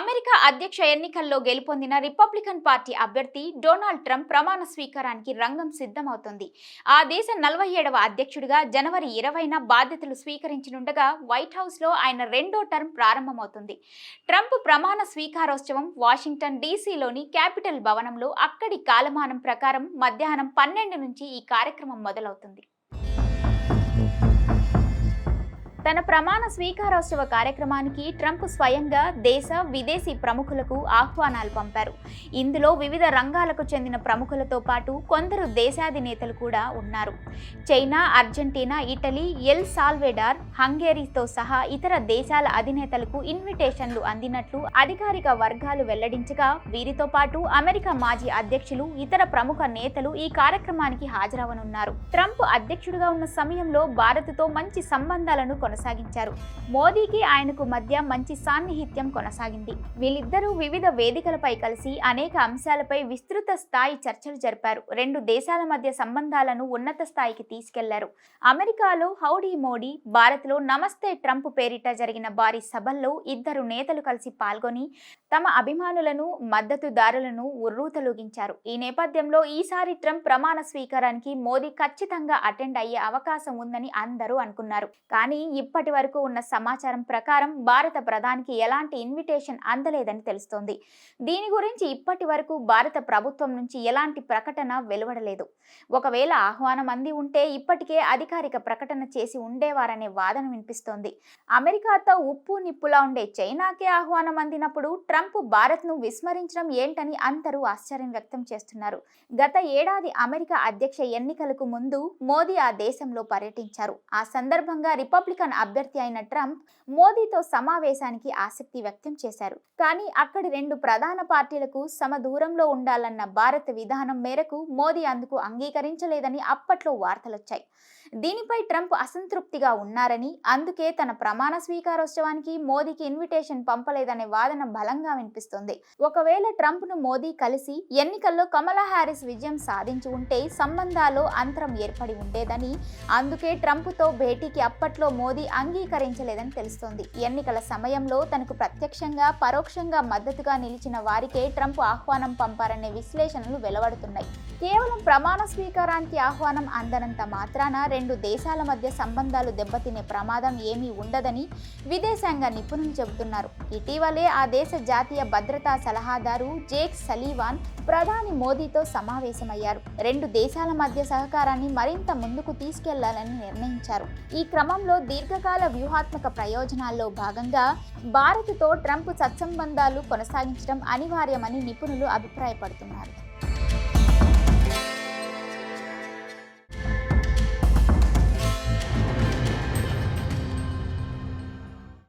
America అధ్యక్ష ఎన్నికల్లో గెలుపొందిన రిపబ్లికన్ పార్టీ అభ్యర్థి డొనాల్డ్ ట్రంప్ ప్రమాణ స్వీకారానికి రంగం సిద్ధమవుతోంది. ఆ దేశ 47వ అధ్యక్షుడిగా జనవరి 20న బాధ్యతలు స్వీకరించనుండగా వైట్ హౌస్లో ఆయన రెండో టర్మ్ ప్రారంభమవుతుంది. ట్రంప్ ప్రమాణ స్వీకారోత్సవం వాషింగ్టన్ డీసీలోని క్యాపిటల్ భవనంలో అక్కడి కాలమానం ప్రకారం మధ్యాహ్నం 12 నుంచి ఈ కార్యక్రమం మొదలవుతుంది. తన ప్రమాణ స్వీకారోత్సవ కార్యక్రమానికి ట్రంప్ స్వయంగా దేశ విదేశీ ప్రముఖులకు ఆహ్వానాలు పంపారు. ఇందులో వివిధ రంగాలకు చెందిన ప్రముఖులతో పాటు కొందరు దేశాధినేతలు కూడా ఉన్నారు. China, Argentina, Italy, El Salvador, హంగేరీతో సహా ఇతర దేశాల అధినేతలకు ఇన్విటేషన్లు అందినట్లు అధికారిక వర్గాలు వెల్లడించగా, వీరితో పాటు అమెరికా మాజీ అధ్యక్షులు, ఇతర ప్రముఖ నేతలు ఈ కార్యక్రమానికి హాజరవనున్నారు. ట్రంప్ అధ్యక్షుడిగా ఉన్న సమయంలో భారత్తో మంచి సంబంధాలను కొనసాగించారు. మోదీకి ఆయనకు మధ్య మంచి సాన్నిహిత్యం కొనసాగింది. వీళ్ళిద్దరూ వివిధ వేదికలపై కలిసి అనేక అంశాలపై విస్తృత స్థాయి చర్చలు జరిపారు. రెండు దేశాల మధ్య సంబంధాలను ఉన్నత స్థాయికి తీసుకెళ్లారు. అమెరికాలో హౌడీ మోడీ, భారత్లో నమస్తే ట్రంప్ పేరిట జరిగిన భారీ సభల్లో ఇద్దరు నేతలు కలిసి పాల్గొని తమ అభిమానులను, మద్దతుదారులను ఉర్రూతలూగించారు. ఈ నేపథ్యంలో ఈసారి ట్రంప్ ప్రమాణ స్వీకారానికి మోదీ ఖచ్చితంగా అటెండ్ అయ్యే అవకాశం ఉందని అందరూ అనుకున్నారు. కానీ ఇప్పటి వరకు ఉన్న సమాచారం ప్రకారం భారత ప్రధానికి ఎలాంటి ఇన్విటేషన్ అందలేదని తెలుస్తోంది. దీని గురించి ఇప్పటి వరకు భారత ప్రభుత్వం నుంచి ఎలాంటి ప్రకటన వెలువడలేదు. ఒకవేళ ఆహ్వానం అంది ఉంటే ఇప్పటికే అధికారిక ప్రకటన చేసి ఉండేవారనే వాదన వినిపిస్తోంది. అమెరికాతో ఉప్పు నిప్పులా ఉండే చైనాకే ఆహ్వానం అందినప్పుడు ట్రంప్ భారత్ను విస్మరించడం ఏంటని అందరూ ఆశ్చర్యం వ్యక్తం చేస్తున్నారు. గత ఏడాది అమెరికా అధ్యక్ష ఎన్నికలకు ముందు మోదీ ఆ దేశంలో పర్యటించారు. ఆ సందర్భంగా రిపబ్లికన్ అభ్యర్థి అయిన ట్రంప్ మోదీతో సమావేశానికి ఆసక్తి వ్యక్తం చేశారు. కానీ అక్కడి రెండు ప్రధాన పార్టీలకు సమ దూరంలో ఉండాలన్న భారత విధానం మేరకు మోదీ అందుకు అంగీకరించలేదని అప్పట్లో వార్తలొచ్చాయి. దీనిపై ట్రంప్ అసంతృప్తిగా ఉన్నారని, అందుకే తన ప్రమాణ స్వీకారోత్సవానికి మోదీకి ఇన్విటేషన్ పంపలేదనే వాదన బలంగా వినిపిస్తుంది. ఒకవేళ ట్రంప్ను మోదీ కలిసి ఎన్నికల్లో కమలా హ్యారిస్ విజయం సాధించి ఉంటే సంబంధాల్లో అంతరం ఏర్పడి ఉండేదని, అందుకే ట్రంప్తో భేటీకి అప్పట్లో మోదీ అంగీకరించలేదని తెలుస్తోంది. ఎన్నికల సమయంలో తనకు ప్రత్యక్షంగా, పరోక్షంగా మద్దతుగా నిలిచిన వారికే ట్రంప్ ఆహ్వానం పంపారనే విశ్లేషణలు వెలువడుతున్నాయి. కేవలం ప్రమాణ స్వీకారానికి ఆహ్వానం అందనంత మాత్రాన రెండు దేశాల మధ్య సంబంధాలు దెబ్బతినే ప్రమాదం ఏమీ ఉండదని విదేశాంగ నిపుణులు చెబుతున్నారు. ఇటీవలే ఆ దేశ జాతీయ భద్రతా సలహాదారు జేక్ సలీవాన్ ప్రధాని మోదీతో సమావేశమయ్యారు. రెండు దేశాల మధ్య సహకారాన్ని మరింత ముందుకు తీసుకెళ్లాలని నిర్ణయించారు. ఈ క్రమంలో దీర్ఘకాల వ్యూహాత్మక ప్రయోజనాల్లో భాగంగా భారత్తో ట్రంప్ సత్సంబంధాలు కొనసాగించడం అనివార్యమని నిపుణులు అభిప్రాయపడుతున్నారు.